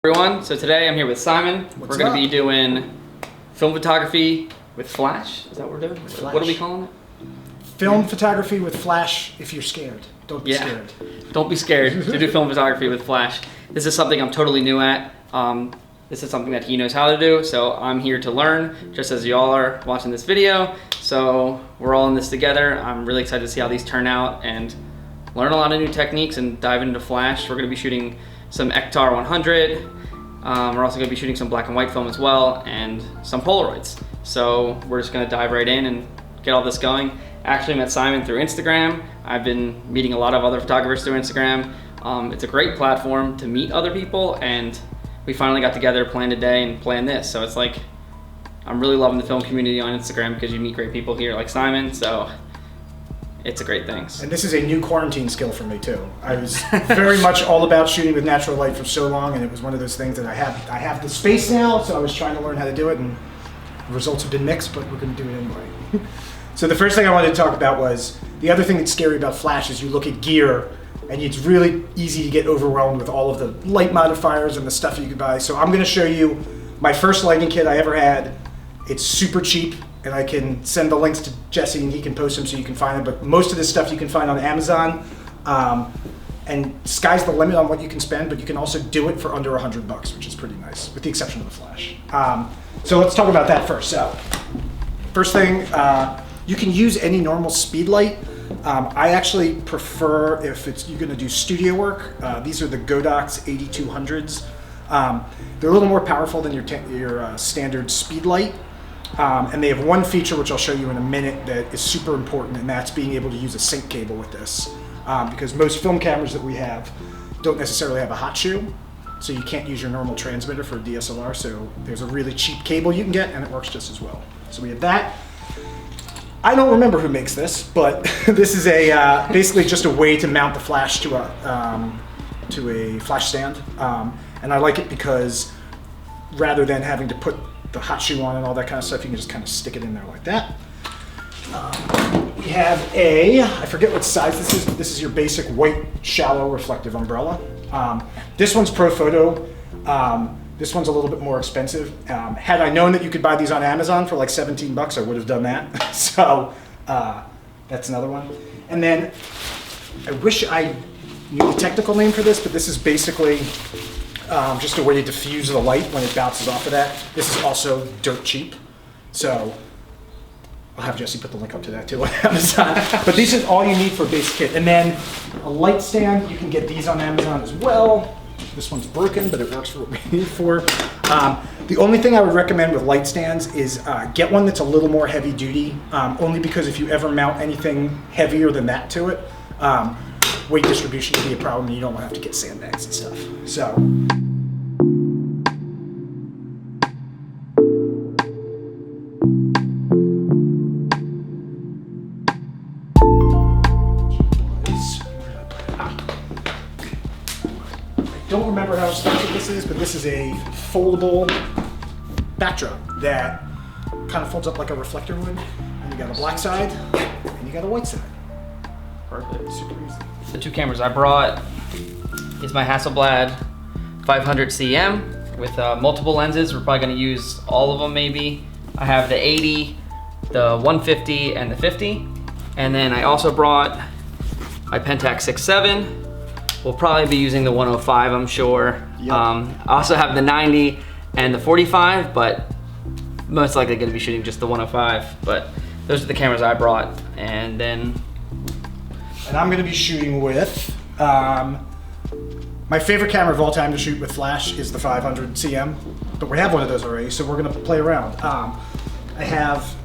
Everyone, so today I'm here with Simon. We're going to be doing film photography with flash. Is that what we're doing? What are we calling it? Film photography with flash if you're scared. Don't be scared. Don't be scared to do film photography with flash. This is something I'm totally new at. This is something that he knows how to do, so I'm here to learn, just as y'all are watching this video. So we're all in this together. I'm really excited to see how these turn out and learn a lot of new techniques and dive into flash. We're going to be shooting some Ektar 100. We're also going to be shooting some black and white film as well, and some Polaroids. So we're just going to dive right in and get all this going. Actually met Simon through Instagram. I've been meeting a lot of other photographers through Instagram. It's a great platform to meet other people, and we finally got together, planned a day, and planned this. So it's like, I'm really loving the film community on Instagram because you meet great people here like Simon, so it's a great thing. And this is a new quarantine skill for me too. I was very much all about shooting with natural light for so long, and it was one of those things that I have the space now, so I was trying to learn how to do it, and the results have been mixed, but we're going to do it anyway. So the first thing I wanted to talk about was, the other thing that's scary about flash is you look at gear, and it's really easy to get overwhelmed with all of the light modifiers and the stuff you can buy. So I'm going to show you my first lighting kit I ever had. It's super cheap, and I can send the links to Jesse and he can post them so you can find them. But most of this stuff you can find on Amazon, and sky's the limit on what you can spend, but you can also do it for under $100, which is pretty nice, with the exception of the flash. So let's talk about that first. So first thing, you can use any normal speed light. I actually prefer, if you're going to do studio work, these are the Godox 8200s. They're a little more powerful than your standard speed light. And they have one feature, which I'll show you in a minute, that is super important, and that's being able to use a sync cable with this. Because most film cameras that we have don't necessarily have a hot shoe, so you can't use your normal transmitter for a DSLR, so there's a really cheap cable you can get, and it works just as well. So we have that. I don't remember who makes this, but this is a basically just a way to mount the flash to a flash stand. And I like it because rather than having to put the hot shoe on and all that kind of stuff, you can just kind of stick it in there like that. We have I forget what size this is, but this is your basic white shallow reflective umbrella. This one's Pro Photo. This one's a little bit more expensive. Had I known that you could buy these on Amazon for like 17 bucks, I would have done that. So that's another one. And then I wish I knew the technical name for this, but this is basically just a way to diffuse the light when it bounces off of that. This is also dirt cheap. So I'll have Jesse put the link up to that too on Amazon. But these are all you need for a base kit. And then a light stand, you can get these on Amazon as well. This one's broken, but it works for what we need for. The only thing I would recommend with light stands is get one that's a little more heavy duty, only because if you ever mount anything heavier than that to it, weight distribution can be a problem, and you don't want to have to get sandbags and stuff. So. I don't remember how expensive this is, but this is a foldable backdrop that kind of folds up like a reflector would. And you got a black side, and you got a white side. Perfect. Super easy. The two cameras I brought is my Hasselblad 500cm with multiple lenses. We're probably going to use all of them maybe. I have the 80, the 150, and the 50. And then I also brought my Pentax 6.7. We'll probably be using the 105, I'm sure. Yep. I also have the 90 and the 45, but most likely going to be shooting just the 105. But those are the cameras I brought. And then... And I'm going to be shooting with... my favorite camera of all time to shoot with flash is the 500cm, but we have one of those already, so we're going to play around.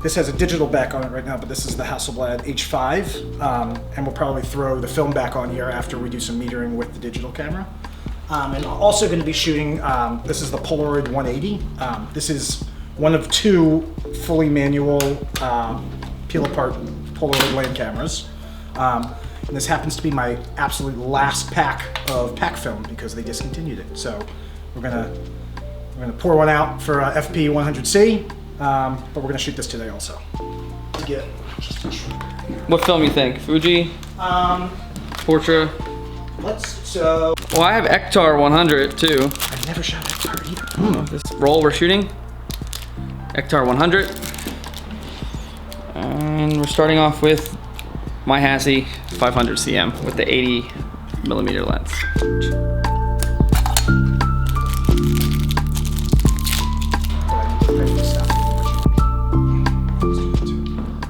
This has a digital back on it right now, but this is the Hasselblad H5, and we'll probably throw the film back on here after we do some metering with the digital camera. And I'm also going to be shooting, this is the Polaroid 180. This is one of two fully manual peel apart Polaroid land cameras. And this happens to be my absolute last pack of pack film because they discontinued it. So we're gonna pour one out for FP 100C. but we're gonna shoot this today also. To get What film you think? Fuji? Portra? Well, I have Ektar 100 too. I've never shot Ektar either. This roll we're shooting, Ektar 100. And we're starting off with my Hasselblad 500cm with the 80mm lens.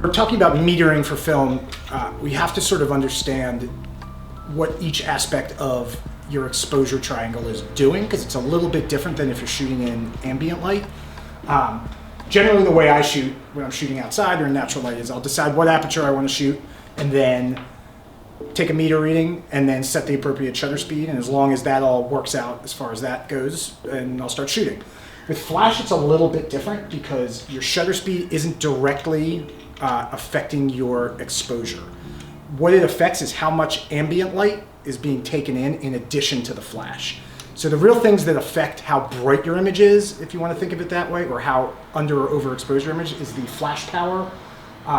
We're talking about metering for film. We have to sort of understand what each aspect of your exposure triangle is doing, because it's a little bit different than if you're shooting in ambient light. Generally the way I shoot when I'm shooting outside or in natural light is I'll decide what aperture I want to shoot and then take a meter reading and then set the appropriate shutter speed, and as long as that all works out as far as that goes, and I'll start shooting. With flash it's a little bit different because your shutter speed isn't directly affecting your exposure. What it affects is how much ambient light is being taken in addition to the flash. So the real things that affect how bright your image is, if you want to think of it that way, or how under or overexposed your image, is the flash power,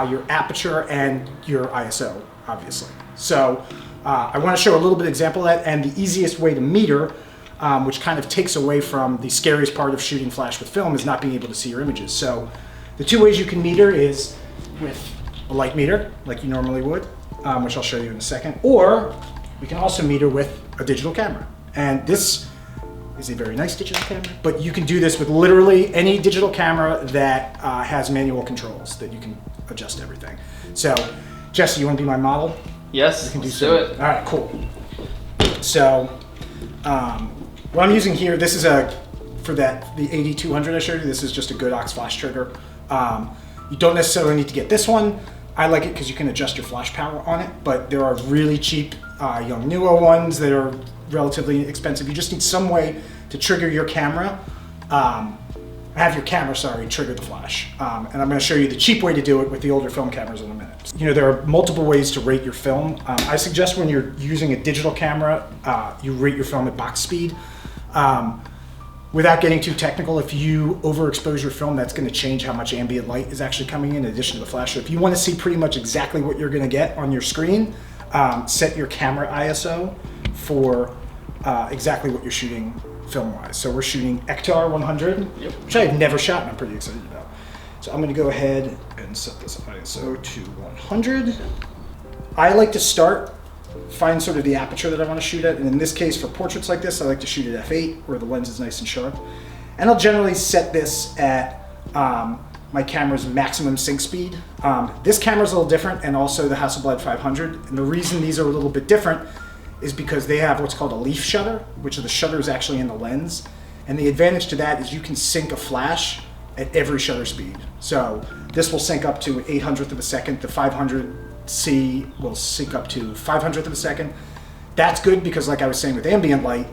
your aperture, and your ISO, obviously. So I want to show a little bit of example of that, and the easiest way to meter, which kind of takes away from the scariest part of shooting flash with film, is not being able to see your images. So the two ways you can meter is with a light meter, like you normally would, which I'll show you in a second, or we can also meter with a digital camera. And this is a very nice digital camera, but you can do this with literally any digital camera that has manual controls that you can adjust everything. So, Jesse, you want to be my model? Yes, we can let's do it. All right, cool. So, what I'm using here, this is for the 8200 I showed you, this is just a Godox flash trigger. You don't necessarily need to get this one. I like it because you can adjust your flash power on it, but there are really cheap Yongnuo ones that are relatively expensive. You just need some way to trigger your camera, have your camera, trigger the flash. And I'm going to show you the cheap way to do it with the older film cameras in a minute. You know, there are multiple ways to rate your film. I suggest when you're using a digital camera, you rate your film at box speed. Without getting too technical, if you overexpose your film, that's going to change how much ambient light is actually coming in addition to the flash. So if you want to see pretty much exactly what you're going to get on your screen, set your camera ISO for exactly what you're shooting film-wise. So we're shooting Ektar 100, which I have never shot and I'm pretty excited about. So I'm going to go ahead and set this ISO to 100. I like to find sort of the aperture that I want to shoot at, and in this case for portraits like this I like to shoot at f8 where the lens is nice and sharp, and I'll generally set this at my camera's maximum sync speed. This camera's a little different, and also the Hasselblad 500, and the reason these are a little bit different is because they have what's called a leaf shutter, which the shutter is actually in the lens, and the advantage to that is you can sync a flash at every shutter speed. So this will sync up to 1/800th of a second, the 500C will sync up to 500th of a second. That's good because, like I was saying with ambient light,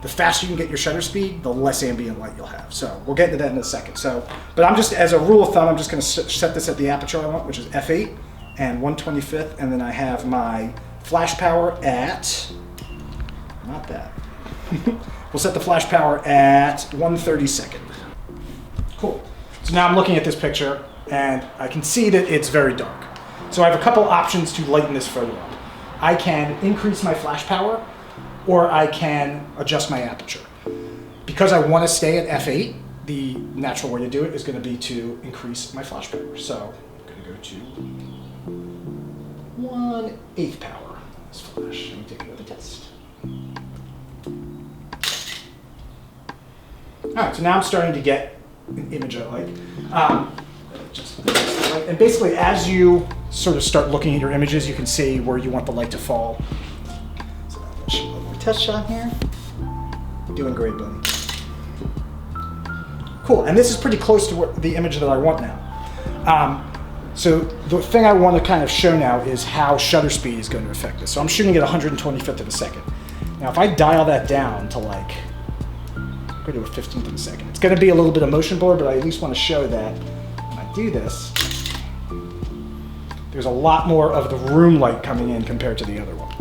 the faster you can get your shutter speed, the less ambient light you'll have. So we'll get into that in a second. So, but I'm just, as a rule of thumb, I'm just going to set this at the aperture I want, which is f8 and 1/25th, and then I have my flash power at, not that. We'll set the flash power at 1/32. Cool. So now I'm looking at this picture and I can see that it's very dark. So I have a couple options to lighten this photo up. I can increase my flash power, or I can adjust my aperture. Because I want to stay at f8, the natural way to do it is going to be to increase my flash power. So I'm going to go to 1/8 power. This flash. Let me take another test. All right, so now I'm starting to get an image I like. And basically, as you sort of start looking at your images, you can see where you want the light to fall. So I'm going to shoot a little more test shot here. You're doing great, buddy. Cool, and this is pretty close to the image that I want now. So the thing I want to kind of show now is how shutter speed is going to affect this. So I'm shooting at 125th of a second. Now if I dial that down to like, go to a 15th of a second, it's going to be a little bit of motion blur, but I at least want to show that when I do this, there's a lot more of the room light coming in compared to the other one.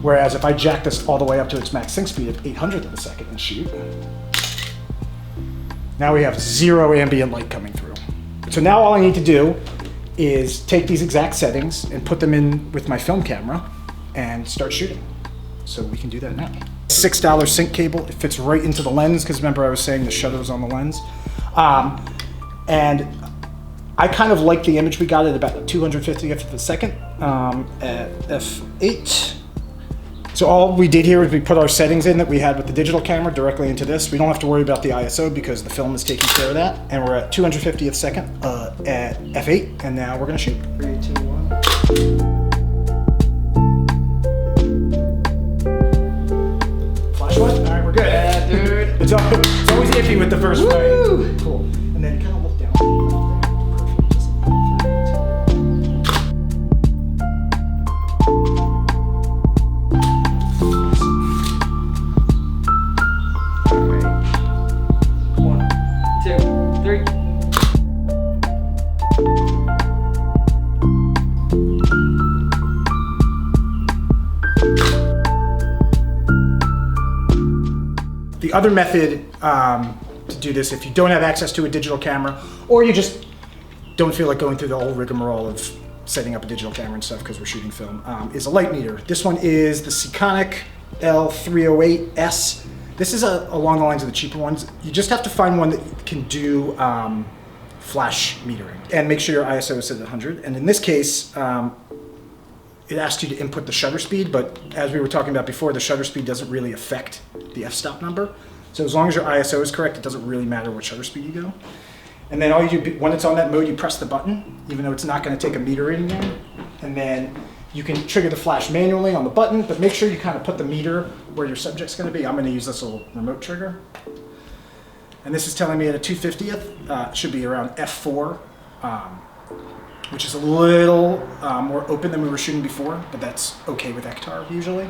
Whereas if I jack this all the way up to its max sync speed of 1/800th of a second and shoot, now we have 0 ambient light coming through. So now all I need to do is take these exact settings and put them in with my film camera and start shooting. So we can do that now. $6 sync cable. It fits right into the lens because remember I was saying the shutter was on the lens. And I kind of like the image we got at about 250th of a second at f8. So all we did here is we put our settings in that we had with the digital camera directly into this. We don't have to worry about the ISO because the film is taking care of that. And we're at 250th second at f8, and now we're gonna shoot. 3, 2, 1. Flash one? All right, we're good. Yeah, dude. It's always iffy with the first Woo! frame. Cool. And then kind of look down. The other method to do this, if you don't have access to a digital camera, or you just don't feel like going through the whole rigmarole of setting up a digital camera and stuff because we're shooting film, is a light meter. This one is the Sekonic L308S. This is along the lines of the cheaper ones. You just have to find one that can do flash metering and make sure your ISO is set at 100. And in this case, it asks you to input the shutter speed, but as we were talking about before, the shutter speed doesn't really affect the f-stop number. So as long as your ISO is correct, it doesn't really matter what shutter speed you go. And then all you do, when it's on that mode, you press the button, even though it's not gonna take a meter reading in. And then you can trigger the flash manually on the button, but make sure you kind of put the meter where your subject's gonna be. I'm gonna use this little remote trigger. And this is telling me at a 250th, it should be around f4. Which is a little more open than we were shooting before, but that's okay with Ektar usually.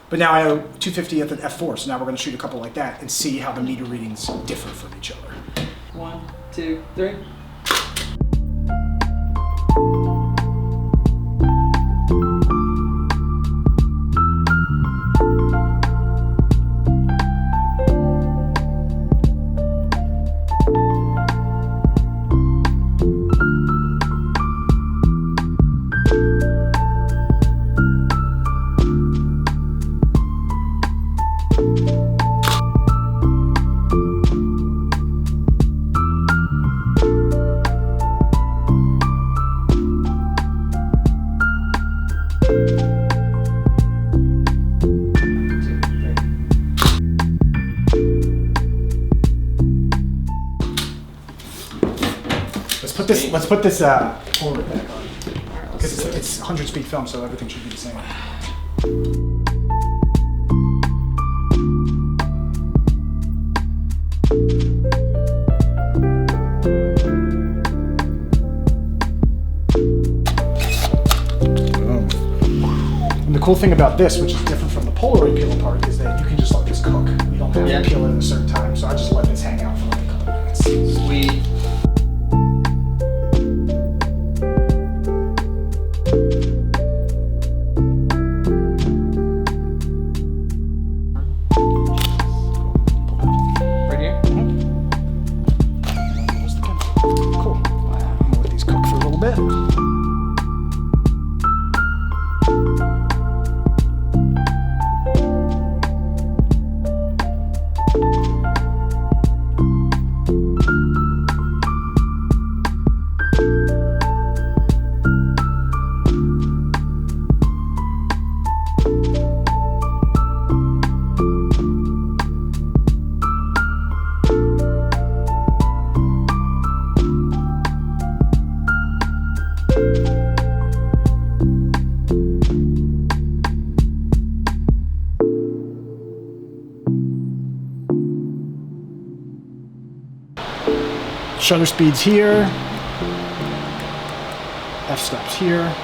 But now I have 250th at f4, so now we're going to shoot a couple like that and see how the meter readings differ from each other. 1, 2, 3. Let's put this forward back on because it's 100 speed film, so everything should be the same. And the cool thing about this, which is different from the Polaroid peel apart, is that you can just let this cook. You don't have to peel it at a certain time, so I just let this hang out for like a couple minutes. Sweet. Shutter speed's here, f-stop's here.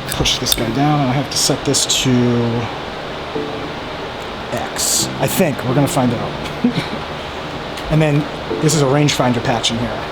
Push this guy down, and I have to set this to X. I think, we're gonna find out. And then this is a rangefinder patch in here.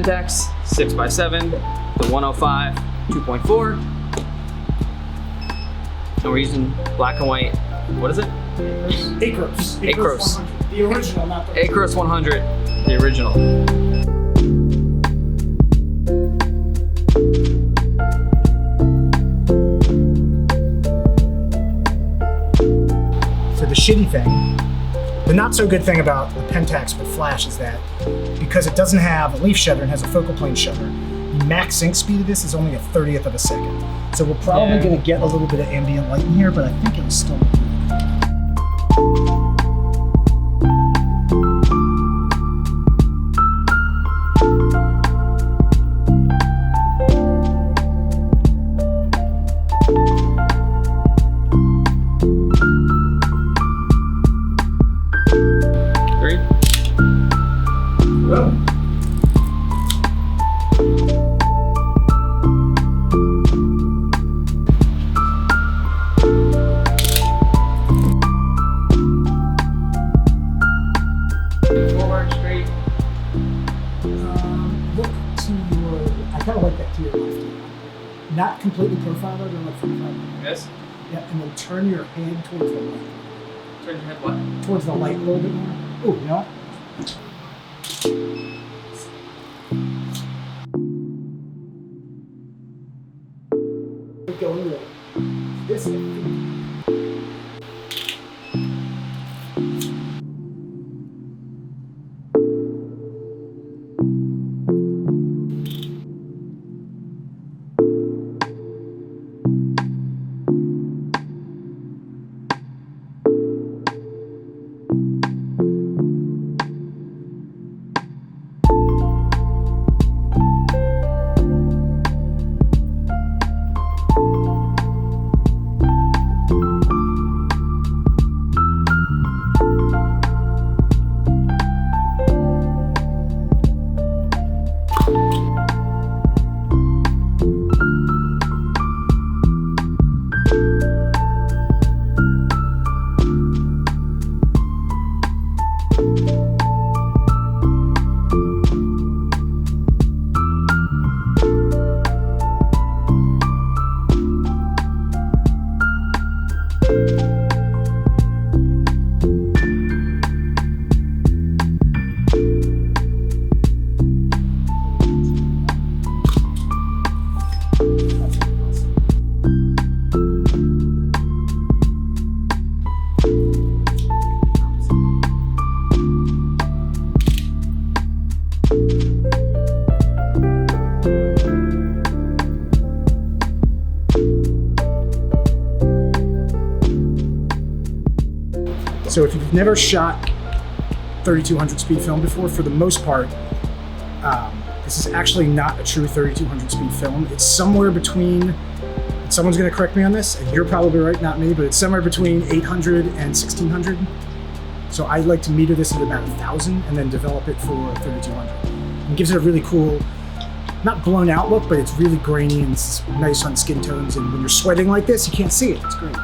Pentax 6x7, the 105 2.4. And we're using black and white, what is it? Acros. Acros. 100. The original, not the... Acros 100, the original. So the shitty thing, the not so good thing about the Pentax with flash is that because it doesn't have a leaf shutter and has a focal plane shutter, the max sync speed of this is only 1/30th of a second. So we're probably going to get a little bit of ambient light in here, but I think it was still really good. I kind of like that to your left. Not completely profile though, like 45. Yes? Yeah, and then turn your head towards the light. Turn your head what? Towards the light a little bit more. Oh, you know what? Go into it. This way. So if you've never shot 3200 speed film before, for the most part, this is actually not a true 3200 speed film. It's somewhere between, someone's gonna correct me on this, and you're probably right, not me, but it's somewhere between 800 and 1600. So I like to meter this at about 1000 and then develop it for 3200. It gives it a really cool, not blown out look, but it's really grainy and it's nice on skin tones. And when you're sweating like this, you can't see it, it's great.